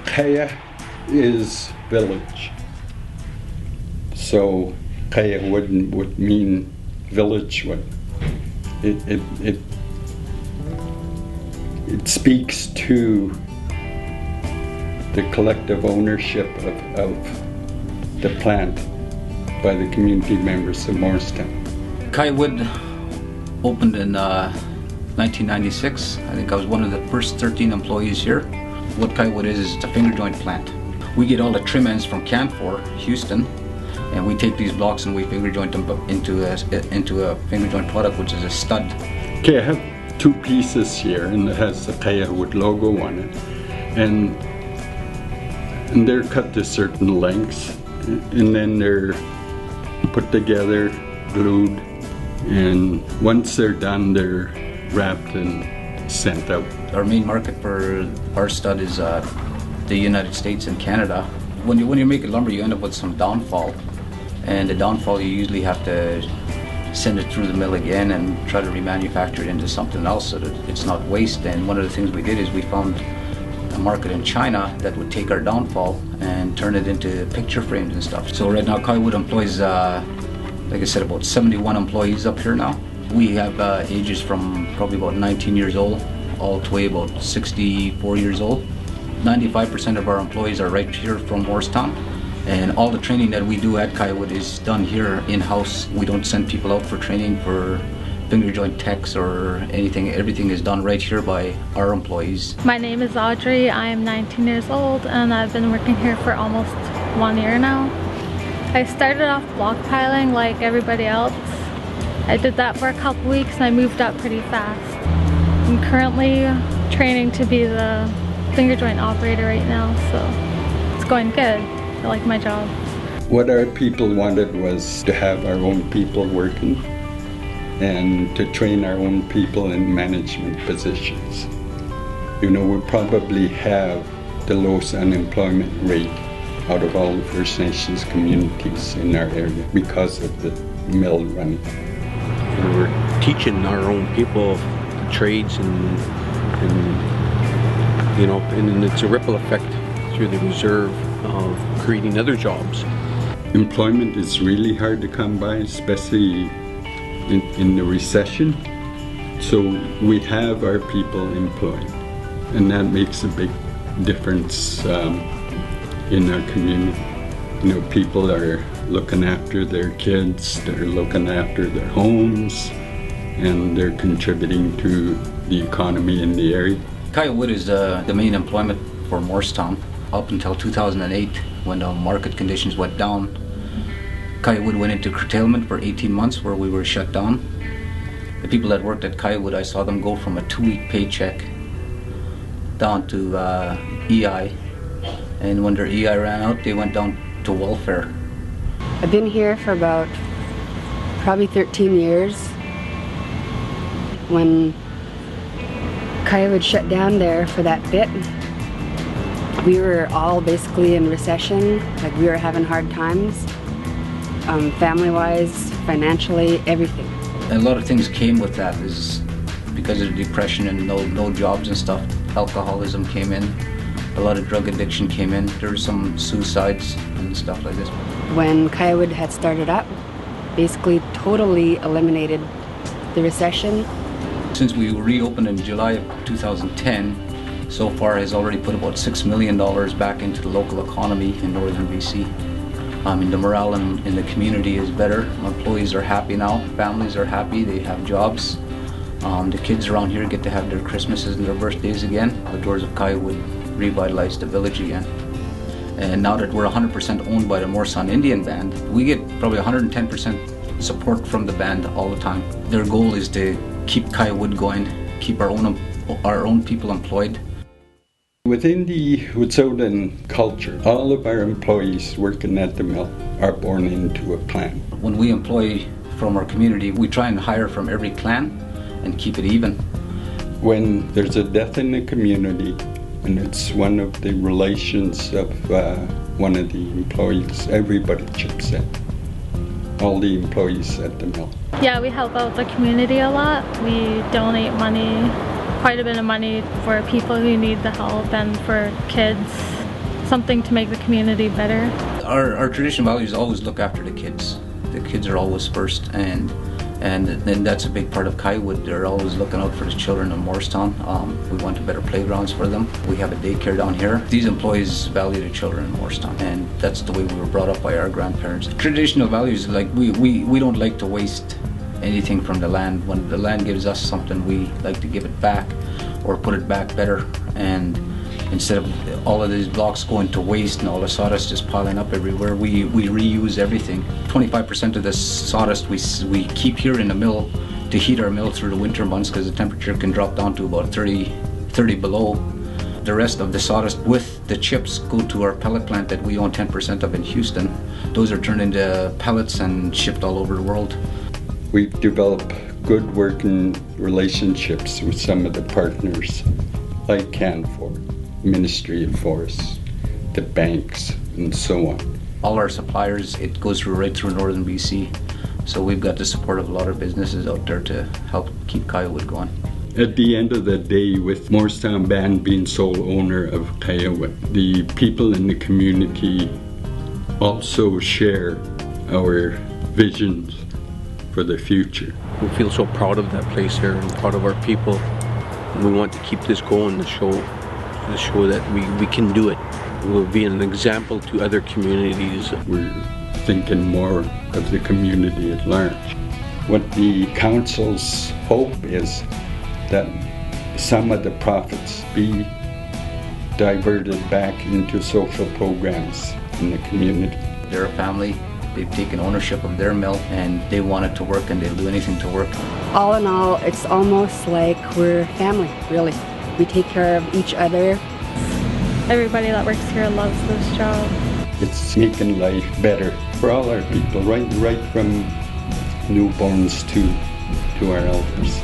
Kaya is village. So kyahwood would mean village. It speaks to the collective ownership of the plant by the community members of Morristown. Kyahwood opened in 1996. I think I was one of the first 13 employees here. What Kyahwood is it's a finger joint plant. We get all the trim ends from Canfor, Houston, and we take these blocks and we finger joint them into a finger joint product, which is a stud. Okay, I have two pieces here, and it has the Kyahwood logo on it, and they're cut to certain lengths, and then they're put together, glued, and once they're done, they're wrapped and sent out. Our main market for our stud is the United States and Canada. When you're making lumber, you end up with some downfall, and the downfall you usually have to send it through the mill again and try to remanufacture it into something else so that it's not waste. And one of the things we did is we found a market in China that would take our downfall and turn it into picture frames and stuff. So right now Kyahwood employs, like I said, about 71 employees up here now. We have ages from probably about 19 years old all the way about 64 years old. 95% of our employees are right here from Morristown, and all the training that we do at Kyahwood is done here in-house. We don't send people out for training for finger joint techs or anything. Everything is done right here by our employees. My name is Audrey. I am 19 years old and I've been working here for almost 1 year now. I started off block piling like everybody else. I did that for a couple weeks and I moved up pretty fast. I'm currently training to be the finger joint operator right now, so it's going good. I like my job. What our people wanted was to have our own people working and to train our own people in management positions. You know, we probably have the lowest unemployment rate out of all the First Nations communities in our area because of the mill running. And we're teaching our own people the trades and you know, and it's a ripple effect through the reserve of creating other jobs. Employment is really hard to come by, especially in the recession. So we have our people employed, and that makes a big difference in our community. You know, people are looking after their kids, they're looking after their homes, and they're contributing to the economy in the area. Kyahwood is the main employment for Morristown. Up until 2008, when the market conditions went down, Kyahwood went into curtailment for 18 months where we were shut down. The people that worked at Kyahwood, I saw them go from a 2-week paycheck down to EI, and when their EI ran out, they went down to welfare. I've been here for about probably 13 years. When Kyahwood shut down there for that bit, we were all basically in recession, like we were having hard times, family-wise, financially, everything. A lot of things came with that is because of the depression and no jobs and stuff. Alcoholism came in, a lot of drug addiction came in, there were some suicides and stuff like this. When Kyahwood had started up, basically totally eliminated the recession. Since we reopened in July of 2010, so far has already put about $6 million back into the local economy in northern BC. The morale in the community is better. Employees are happy now, families are happy, they have jobs. The kids around here get to have their Christmases and their birthdays again. The doors of Kyahwood revitalized the village again. And now that we're 100% owned by the Morristown Indian Band, we get probably 110% support from the band all the time. Their goal is to keep Kyahwood going, keep our own people employed. Within the Wet'suwet'en culture, all of our employees working at the mill are born into a clan. When we employ from our community, we try and hire from every clan and keep it even. When there's a death in the community and it's one of the relations of one of the employees, everybody chips in. All the employees at the mill. Yeah, we help out the community a lot. We donate money, quite a bit of money for people who need the help and for kids something to make the community better. Our traditional values always look after the kids. The kids are always first, and then that's a big part of Kyahwood. They're always looking out for the children in Morristown. We want better playgrounds for them. We have a daycare down here. These employees value the children in Morristown, and that's the way we were brought up by our grandparents. Traditional values, like we don't like to waste anything from the land. When the land gives us something, we like to give it back or put it back better. And instead of all of these blocks going to waste and all the sawdust just piling up everywhere, we reuse everything. 25% of this sawdust we keep here in the mill to heat our mill through the winter months, because the temperature can drop down to about 30 below. The rest of the sawdust with the chips go to our pellet plant that we own 10% of in Houston. Those are turned into pellets and shipped all over the world. We've developed good working relationships with some of the partners, like Canfor, Ministry of Forests, the banks, and so on. All our suppliers, it goes right through northern BC. So we've got the support of a lot of businesses out there to help keep Kyahwood going. At the end of the day, with Morristown Band being sole owner of Kyahwood, the people in the community also share our visions for the future. We feel so proud of that place here and proud of our people. We want to keep this going to show that we can do it. We'll be an example to other communities. We're thinking more of the community at large. What the council's hope is that some of the profits be diverted back into social programs in the community. They're a family. They've taken ownership of their mill and they want it to work, and they'll do anything to work. All in all, it's almost like we're family, really. We take care of each other. Everybody that works here loves this job. It's making life better for all our people, right from newborns to our elders.